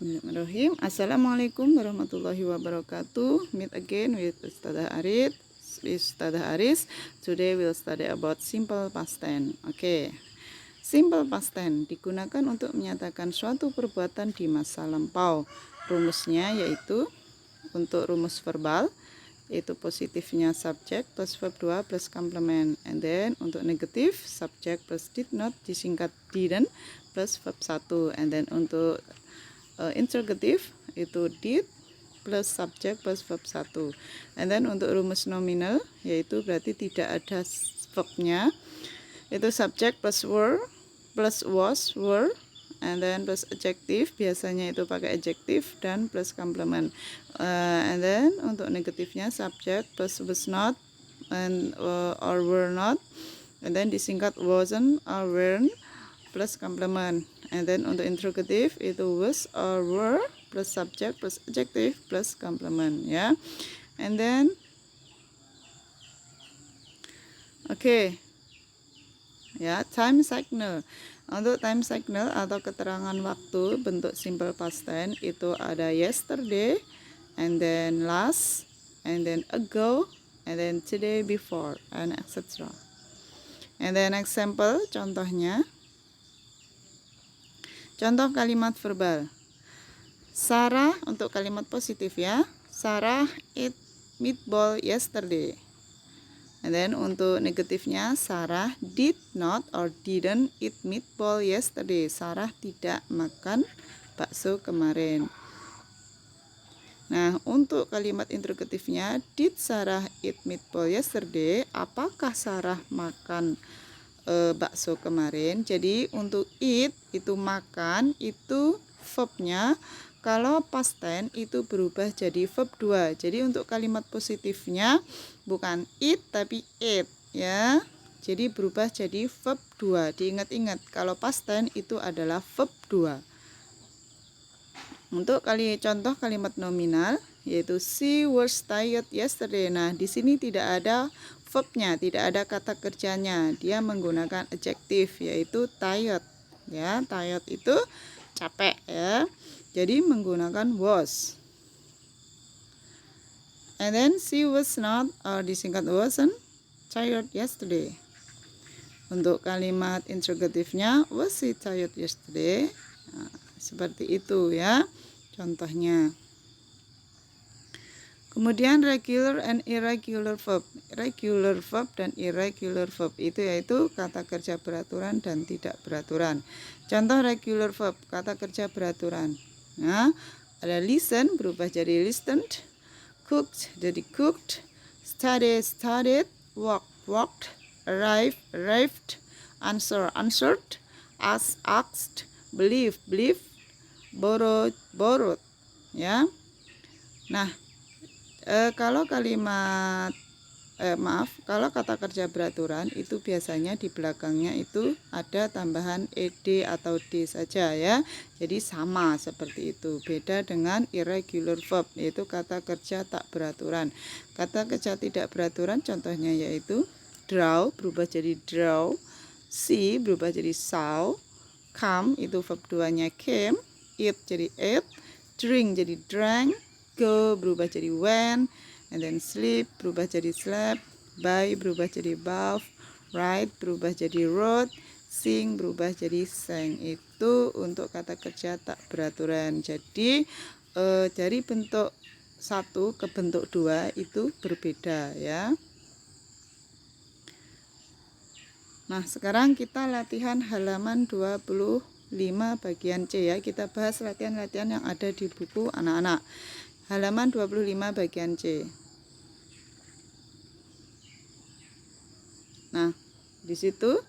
Bismillahirrahmanirrahim. Assalamualaikum warahmatullahi wabarakatuh. Meet again with Ustadzah Aris. Today we'll study about simple past tense. Oke. Simple past tense digunakan untuk menyatakan suatu perbuatan di masa lampau. Rumusnya yaitu untuk rumus verbal yaitu positifnya subjek plus verb 2 plus complement, and then untuk negatif subjek plus did not disingkat didn't plus verb 1, and then untuk interrogative itu did plus subjek plus verb 1, and then untuk rumus nominal yaitu berarti tidak ada verbnya itu subjek plus were plus was were, and then plus adjective biasanya itu pakai adjective dan plus complement, and then untuk negatifnya subject plus was not and or were not, and then disingkat wasn't or weren't plus complement, and then untuk interrogative itu was or were plus subject plus adjective plus complement ya. And then oke. Ya, time signal. Untuk time signal atau keterangan waktu bentuk simple past tense itu ada yesterday, and then last, and then ago, and then today before, and etc. And then example, contohnya. Contoh kalimat verbal. Sarah untuk kalimat positif ya. Sarah ate meatball yesterday. And then untuk negatifnya, Sarah did not or didn't eat meatball yesterday. Sarah tidak makan bakso kemarin. Nah, untuk kalimat interrogatifnya, did Sarah eat meatball yesterday? Apakah Sarah makan bakso kemarin? Jadi untuk eat itu makan, itu verbnya. Kalau past tense itu berubah jadi verb 2. Jadi untuk kalimat positifnya bukan eat tapi ate ya. Jadi berubah jadi verb 2. Diingat-ingat kalau past tense itu adalah verb 2. Untuk contoh kalimat nominal yaitu she was tired yesterday. Nah, di sini tidak ada verbnya, tidak ada kata kerjanya. Dia menggunakan adjektif yaitu tired ya. Tired itu capek ya. Jadi menggunakan was. And then she was not or disingkat wasn't tired yesterday. Untuk kalimat interrogatifnya was she tired yesterday? Nah, seperti itu ya contohnya. Kemudian regular and irregular verb. Regular verb dan irregular verb itu yaitu kata kerja beraturan dan tidak beraturan. Contoh regular verb, kata kerja beraturan. Nah, ada listen berubah jadi listened, cooked jadi cooked, study studied, walk walked, arrive arrived, answer answered, ask asked, believe believed, borrow borrowed ya. Nah, kalau kalimat kalau kata kerja beraturan itu biasanya di belakangnya itu ada tambahan ed atau d saja ya. Jadi sama seperti itu. Beda dengan irregular verb yaitu kata kerja tak beraturan. Kata kerja tidak beraturan contohnya yaitu draw berubah jadi draw, see berubah jadi saw, come itu verb 2-nya came, eat jadi ate, drink jadi drank, go berubah jadi went, and then sleep berubah jadi slept, buy berubah jadi bought, write berubah jadi wrote, sing berubah jadi sang. Itu untuk kata kerja tak beraturan. Jadi dari bentuk 1 ke bentuk 2 itu berbeda ya. Nah, sekarang kita latihan halaman 25 bagian C ya. Kita bahas latihan-latihan yang ada di buku anak-anak. Halaman 25 bagian C. Nah, di situ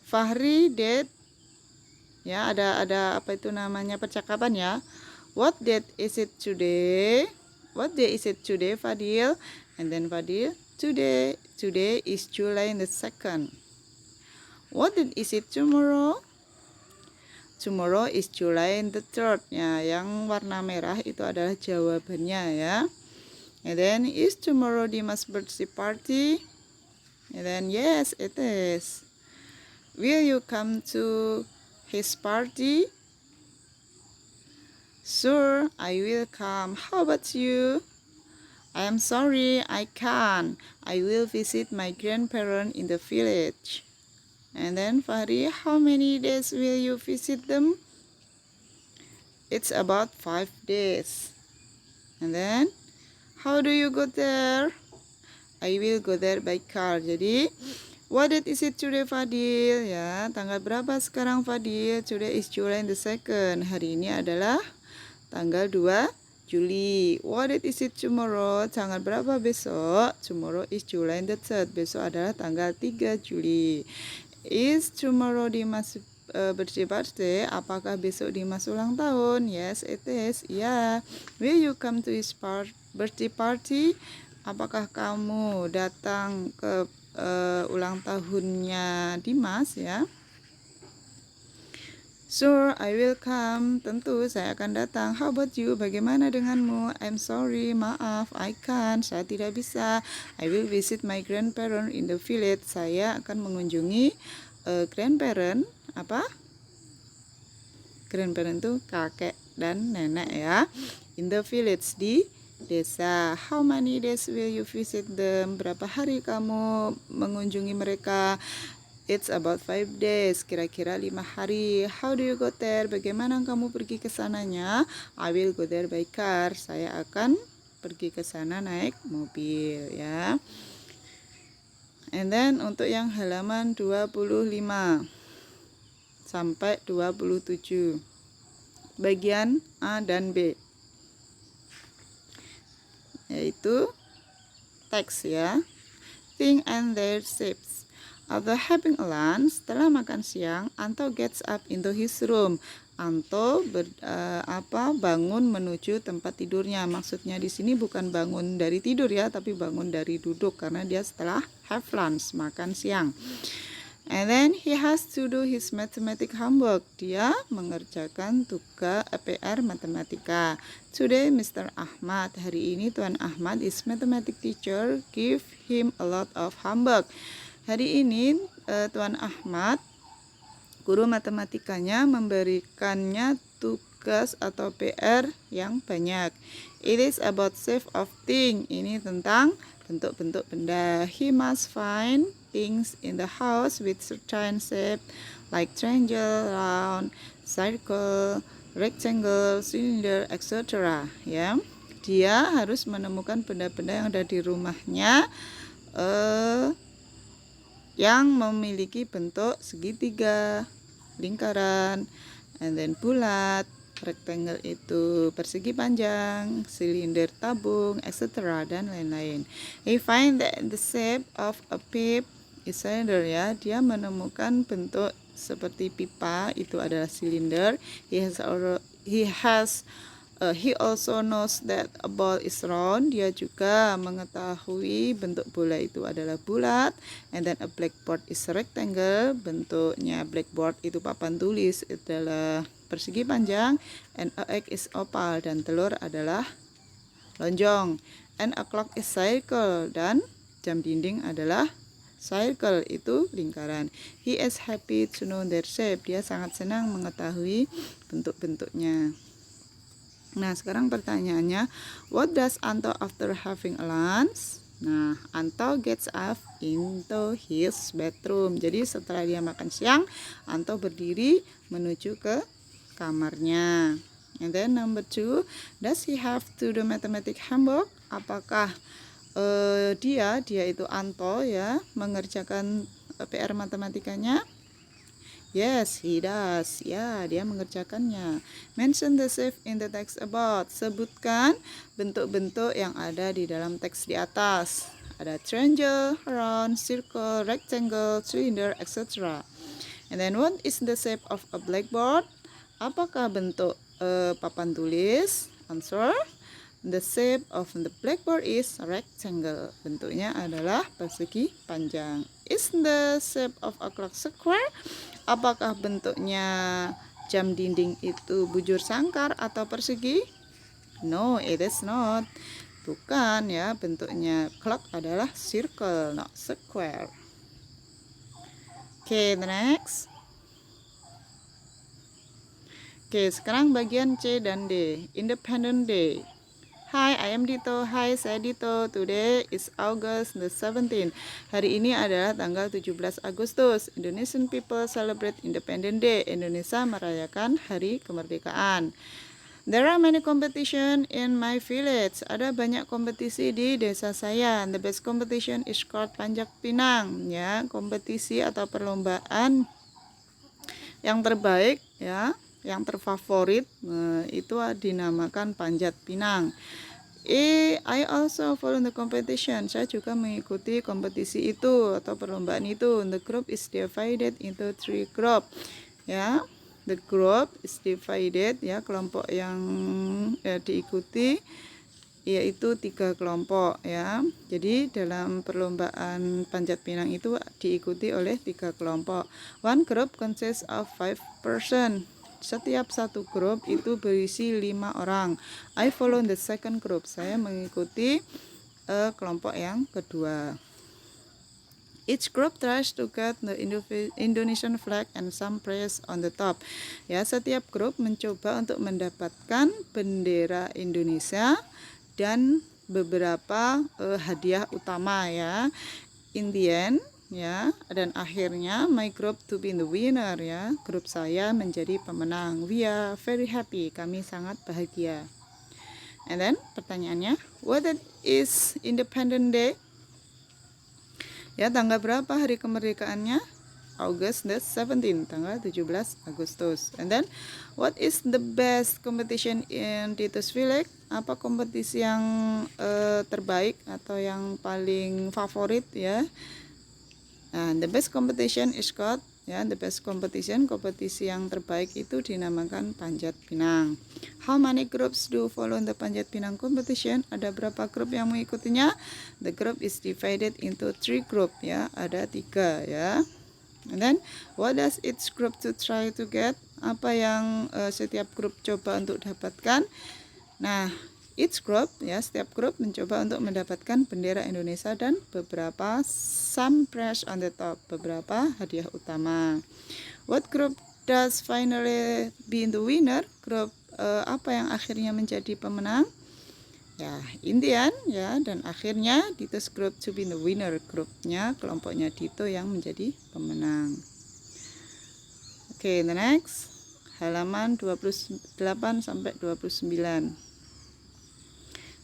Fahri date ya, ada apa itu namanya percakapan ya. What date is it today? What day is it today, Fadil? And then Fadil, today is July the 2nd. What date is it tomorrow? Tomorrow is July the 3rd ya. Yang warna merah itu adalah jawabannya ya. And then is tomorrow Dimas birthday party? And then yes, it is. Will you come to his party? Sure, I will come. How about you? I am sorry, I can't. I will visit my grandparents in the village. And then Fahri, how many days will you visit them? It's about 5 days. And then, how do you go there? I will go there by car. Jadi, what date is it today, Fadil? Ya, tanggal berapa sekarang, Fadil? Today is July the 2nd. Hari ini adalah tanggal 2 Juli. What date is it tomorrow? Tanggal berapa besok? Tomorrow is July the 3rd. Besok adalah tanggal 3 Juli. Is tomorrow Dimas birthday? Apakah besok Dimas ulang tahun? Yes, it is. Yeah. Will you come to his birthday party? Apakah kamu datang ke ulang tahunnya Dimas ya? Sure, I will come. Tentu saya akan datang. How about you? Bagaimana denganmu? I'm sorry, maaf, I can't. Saya tidak bisa. I will visit my grandparents in the village. Saya akan mengunjungi grandparent. Apa? Grandparent itu kakek dan nenek ya. In the village, di desa. How many days will you visit them? Berapa hari kamu mengunjungi mereka? It's about 5 days, kira-kira 5 hari. How do you go there? Bagaimana kamu pergi ke sananya? I will go there by car. Saya akan pergi ke sana naik mobil ya. And then untuk yang halaman 25 sampai 27. Bagian A dan B. Yaitu teks ya. Think and their shapes. After having a lunch, setelah makan siang, Anto gets up into his room. Anto bangun menuju tempat tidurnya. Maksudnya di sini bukan bangun dari tidur ya, tapi bangun dari duduk karena dia setelah have lunch, makan siang. And then he has to do his mathematics homework. Dia mengerjakan tugas PR matematika. Today Mr. Ahmad, hari ini Tuan Ahmad is mathematics teacher, give him a lot of homework. Hari ini Tuan Ahmad, guru matematikanya, memberikannya tugas atau PR yang banyak. It is about shape of thing. Ini tentang bentuk-bentuk benda. He must find things in the house with certain shape like triangle, round, circle, rectangle, cylinder, etc. Ya, dia harus menemukan benda-benda yang ada di rumahnya yang memiliki bentuk segitiga, lingkaran, and then bulat. Rectangle itu persegi panjang, silinder tabung, etc. dan lain-lain. He find that the shape of a pipe is cylinder ya. Dia menemukan bentuk seperti pipa, itu adalah silinder. He also knows that a ball is round. Dia juga mengetahui bentuk bola itu adalah bulat. And then a blackboard is rectangle. Bentuknya blackboard itu papan tulis adalah persegi panjang. And a egg is oval. Dan telur adalah lonjong. And a clock is circle. Dan jam dinding adalah circle, itu lingkaran. He is happy to know their shape. Dia sangat senang mengetahui bentuk-bentuknya. Nah, sekarang pertanyaannya, what does Anto after having a lunch? Nah, Anto gets up into his bedroom. Jadi setelah dia makan siang, Anto berdiri menuju ke kamarnya. And then number 2, does he have to do mathematics homework? Apakah dia itu Anto ya, mengerjakan PR matematikanya? Yes, he does. Ya, dia mengerjakannya. Mention the shape in the text about. Sebutkan bentuk-bentuk yang ada di dalam teks di atas. Ada triangle, round, circle, rectangle, cylinder, etc. And then what is the shape of a blackboard? Apakah bentuk papan tulis? Answer. The shape of the blackboard is rectangle. Bentuknya adalah persegi panjang. Is the shape of a clock square? Apakah bentuknya jam dinding itu bujur sangkar atau persegi? No, it is not. Bukan ya, bentuknya clock adalah circle, not square. Okay, the next. Oke, sekarang bagian C dan D. Independent Day. Hi, I am Dito. Hi, saya Dito. Today is August the 17th. Hari ini adalah tanggal 17 Agustus. Indonesian people celebrate Independent Day. Indonesia merayakan Hari Kemerdekaan. There are many competition in my village. Ada banyak kompetisi di desa saya. The best competition is called Panjat Pinang. Ya, kompetisi atau perlombaan yang terbaik, ya, yang terfavorit, itu dinamakan Panjat Pinang. I also follow the competition. Saya juga mengikuti kompetisi itu atau perlombaan itu. The group is divided into 3 group. Ya, the group is divided, ya, kelompok yang diikuti yaitu 3 kelompok, ya. Jadi dalam perlombaan Panjat Pinang itu diikuti oleh 3 kelompok. One group consists of 5 person. Setiap satu grup itu berisi 5 orang. I follow the second group. Saya mengikuti kelompok yang kedua. Each group tries to get the Indonesian flag and some praise on the top. Ya, setiap grup mencoba untuk mendapatkan bendera Indonesia dan beberapa hadiah utama, ya. In the end, ya, dan akhirnya my group to be the winner, ya. Grup saya menjadi pemenang. We are very happy. Kami sangat bahagia. And then pertanyaannya, what is Independent Day? Ya, tanggal berapa hari kemerdekaannya? August the 17th, tanggal 17 Agustus. And then, what is the best competition in Dito's village? Apa kompetisi yang terbaik atau yang paling favorit, ya? Nah, the best competition is called, ya, the best competition, kompetisi yang terbaik itu dinamakan Panjat Pinang. How many groups do follow the Panjat Pinang competition? Ada berapa grup yang mengikutinya? The group is divided into 3 group, ya, ada 3, ya. And then, what does each group to try to get? Apa yang setiap grup coba untuk dapatkan? Nah, each group, ya, setiap grup mencoba untuk mendapatkan bendera Indonesia dan beberapa some prize on the top, beberapa hadiah utama. What group does finally be the winner? Grup apa yang akhirnya menjadi pemenang? Ya, Indian, ya, dan akhirnya Dito's group to be the winner. Grupnya, kelompoknya Dito yang menjadi pemenang. Oke, the next. Halaman 28 sampai 29.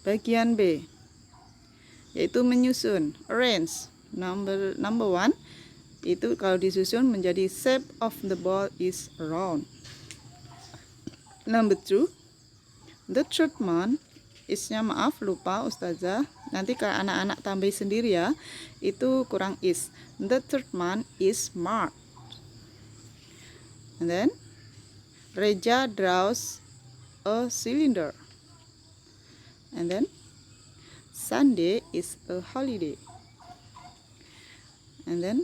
Bagian B, yaitu menyusun. Arrange. Number 1, itu kalau disusun menjadi shape of the ball is round. Number 2, the third month isnya, maaf, lupa Ustazah, nanti kalau anak-anak tambah sendiri, ya, itu kurang is. The third month is March. And then Reja draws a cylinder. And then Sunday is a holiday. And then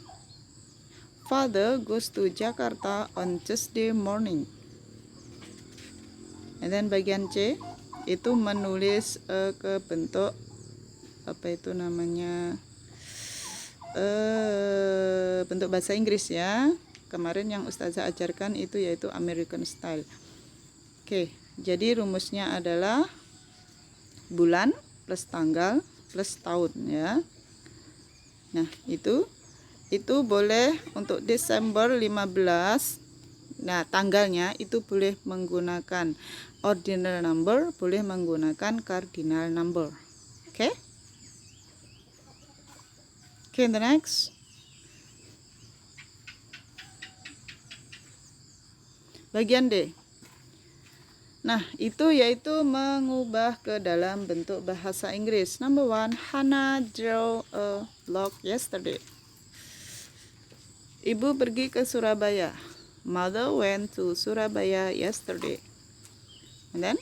Father goes to Jakarta on Tuesday morning. And then bagian C itu menulis ke bentuk apa itu namanya, bentuk bahasa Inggris, ya. Kemarin yang Ustazah ajarkan itu yaitu American style. Oke, jadi rumusnya adalah bulan plus tanggal plus tahun, ya. Nah, itu boleh untuk Desember 15. Nah, tanggalnya itu boleh menggunakan ordinal number, boleh menggunakan cardinal number. Oke? Oke, the next. Bagian D. Nah, itu yaitu mengubah ke dalam bentuk bahasa Inggris. Number 1, Hannah drew a log yesterday. Ibu pergi ke Surabaya. Mother went to Surabaya yesterday. And then,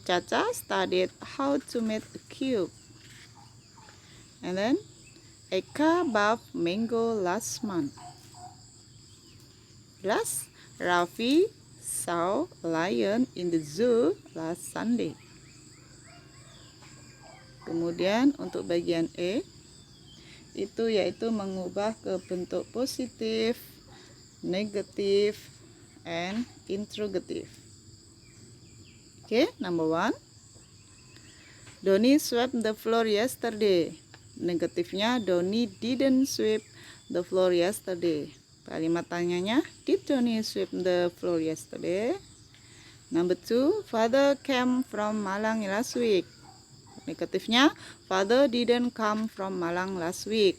Caca studied how to make a cube. And then, Eka bought mango last month. Plus, Raffi saw a lion in the zoo last Sunday. Kemudian untuk bagian E, itu yaitu mengubah ke bentuk positif, negatif, and interrogative. Okay, number 1. Donnie swept the floor yesterday. Negatifnya, Donnie didn't sweep the floor yesterday. Kalimat tanyanya, did Donnie sweep the floor yesterday? Number 2, father came from Malang last week. Negatifnya, father didn't come from Malang last week.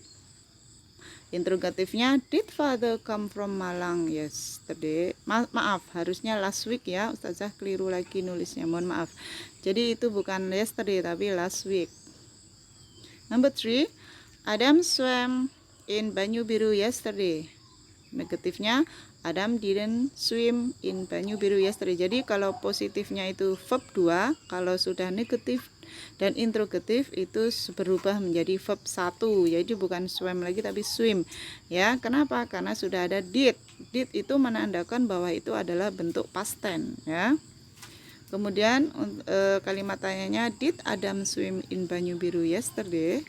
Interrogatifnya, did father come from Malang yesterday? Maaf, harusnya last week ya. Ustazah keliru lagi nulisnya, mohon maaf. Jadi itu bukan yesterday tapi last week. Number 3, Adam swam in Banyu Biru yesterday. Negatifnya, Adam didn't swim in Banyu Biru yesterday. Jadi kalau positifnya itu verb 2, kalau sudah negatif dan interrogatif itu berubah menjadi verb 1. Jadi bukan swim lagi tapi swim. Ya, kenapa? Karena sudah ada did. Did itu menandakan bahwa itu adalah bentuk past tense, ya. Kemudian kalimat tanyanya, did Adam swim in Banyu Biru yesterday?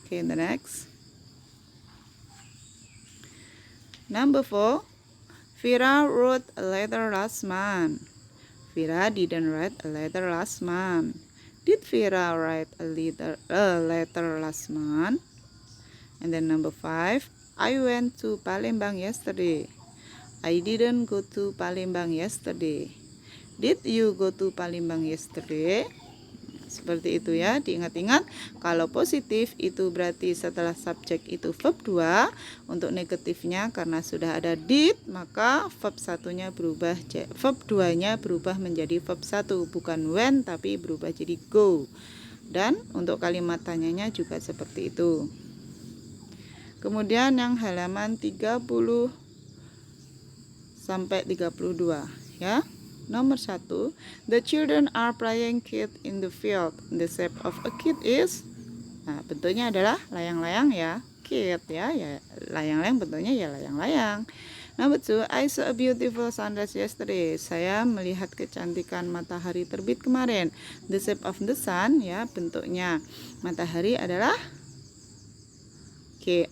Okay, the next. Number 4, Vera wrote a letter last month. Vera didn't write a letter last month. Did Vera write a letter last month? And then number 5, I went to Palembang yesterday. I didn't go to Palembang yesterday. Did you go to Palembang yesterday? Seperti itu ya, diingat-ingat. Kalau positif itu berarti setelah subjek itu verb 2. Untuk negatifnya karena sudah ada did, maka verb 1-nya berubah, verb 2-nya berubah menjadi verb 1, bukan went tapi berubah jadi go. Dan untuk kalimat tanyanya juga seperti itu. Kemudian yang halaman 30 sampai 32 ya. Nomor 1, the children are playing kid in the field. The shape of a kid is, nah bentuknya adalah layang-layang ya, kid ya, layang-layang bentuknya ya layang-layang. Number 2, I saw a beautiful sunrise yesterday. Saya melihat kecantikan matahari terbit kemarin. The shape of the sun ya, bentuknya matahari adalah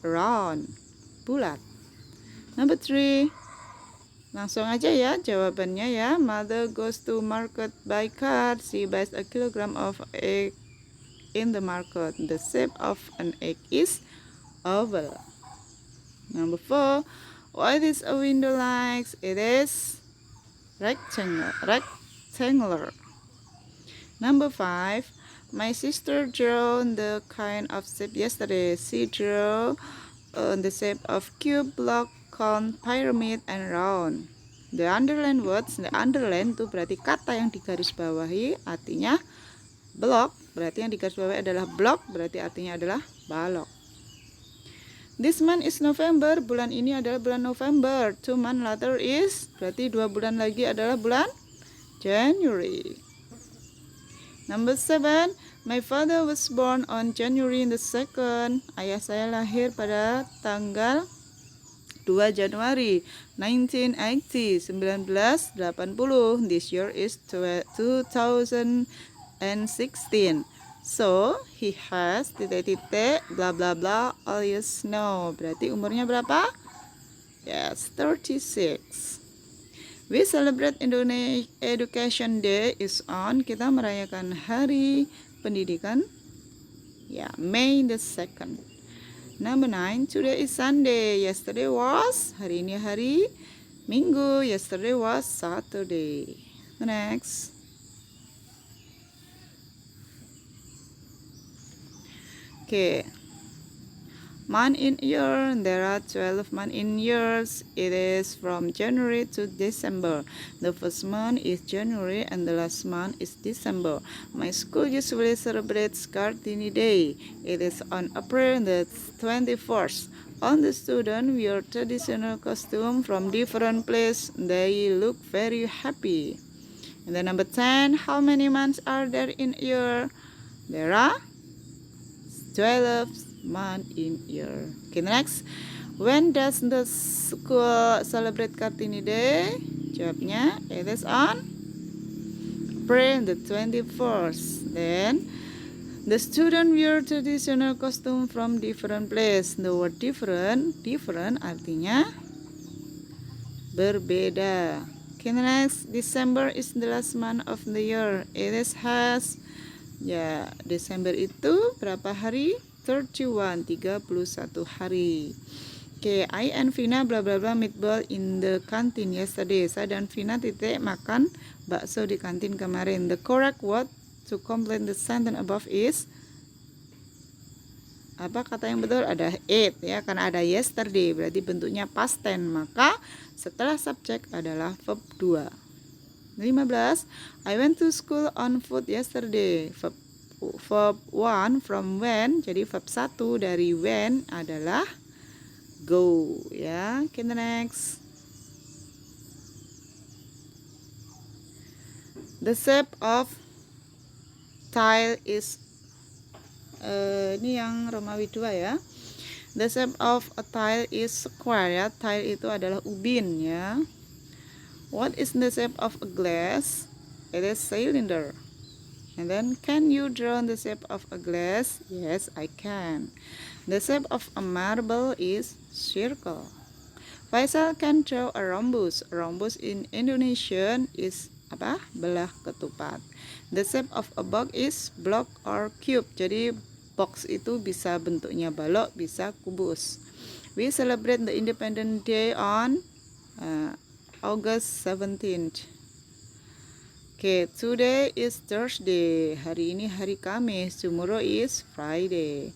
round, bulat. Number 3, langsung aja ya jawabannya ya. Mother goes to market by car. She buys a kilogram of egg in the market. The shape of an egg is oval. Number 4, what is a window like? It is rectangular. Number 5, my sister drew the kind of shape yesterday. She drew the shape of cube, block, cone, pyramid, and round. The underline words, the underline itu berarti kata yang digarisbawahi, artinya block, berarti yang digarisbawahi adalah block, berarti artinya adalah balok. This month is November, bulan ini adalah bulan November. 2 months later is, berarti 2 bulan lagi adalah bulan January. Number 7, my father was born on January the 2nd. Ayah saya lahir pada tanggal 2 Januari 1980, 1980. This year is 2016. So, he has blah blah blah all you know. Berarti umurnya berapa? Yes, 36. We celebrate Indonesia Education Day is on. Kita merayakan Hari Pendidikan ya, May the 2nd. Number 9, today is Sunday. Yesterday was, hari ini hari Minggu. Yesterday was Saturday. Next. Okay. Month in year, there are 12 months in years. It is from January to December. The first month is January and the last month is December. My school usually celebrates Kartini Day. It is on April the 21st. All the students wear traditional costume from different places. They look very happy. And then number 10, how many months are there in a year? There are 12 month in year. Okay, next. When does the school celebrate Kartini Day? Jawabnya, it is on April the 21st. Then the student wear traditional costume from different place. The word different artinya berbeda. Okay, next, December is the last month of the year. It is has, ya, Desember itu berapa hari? 31, 31 hari. Okay, I and Vina bla bla bla meatball in the canteen yesterday. Saya dan Vina titik makan bakso di kantin kemarin. The correct word to complete the sentence above is, apa kata yang betul? Ada ate ya, karena ada yesterday berarti bentuknya past tense, maka setelah subjek adalah verb 2. 15. I went to school on foot yesterday. Verb 1 from when, jadi verb 1 dari when adalah go ya. Okay, the next. The shape of tile is ini yang Romawi 2 ya. The shape of a tile is square ya. Tile itu adalah ubin ya. What is the shape of a glass? It is cylinder. And then, can you draw the shape of a glass? Yes, I can. The shape of a marble is circle. Faisal can draw a rhombus. Rhombus in Indonesian is apa? Belah ketupat. The shape of a box is block or cube. Jadi box itu bisa bentuknya balok, bisa kubus. We celebrate the Independence Day on August 17th. Okay, today is Thursday. Hari ini hari Kamis. Tomorrow is Friday.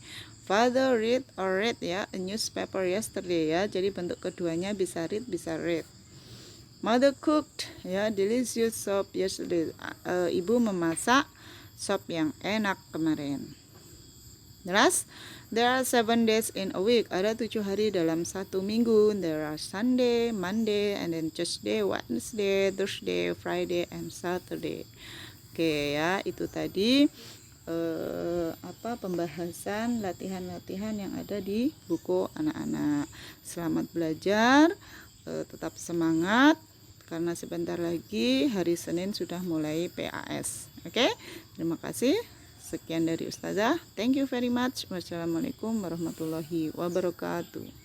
Father read or read ya, a newspaper yesterday ya. Jadi bentuk keduanya bisa read, bisa read. Mother cooked ya, delicious soup yesterday. Ibu memasak sop yang enak kemarin. Jelas? There are 7 days in a week. Ada 7 hari dalam satu minggu. There are Sunday, Monday, and then Tuesday, Wednesday, Thursday, Friday, and Saturday. Oke ya, itu tadi pembahasan latihan-latihan yang ada di buku anak-anak. Selamat belajar, tetap semangat karena sebentar lagi hari Senin sudah mulai PAS. Oke, terima kasih. Sekian dari Ustazah. Thank you very much. Wassalamualaikum warahmatullahi wabarakatuh.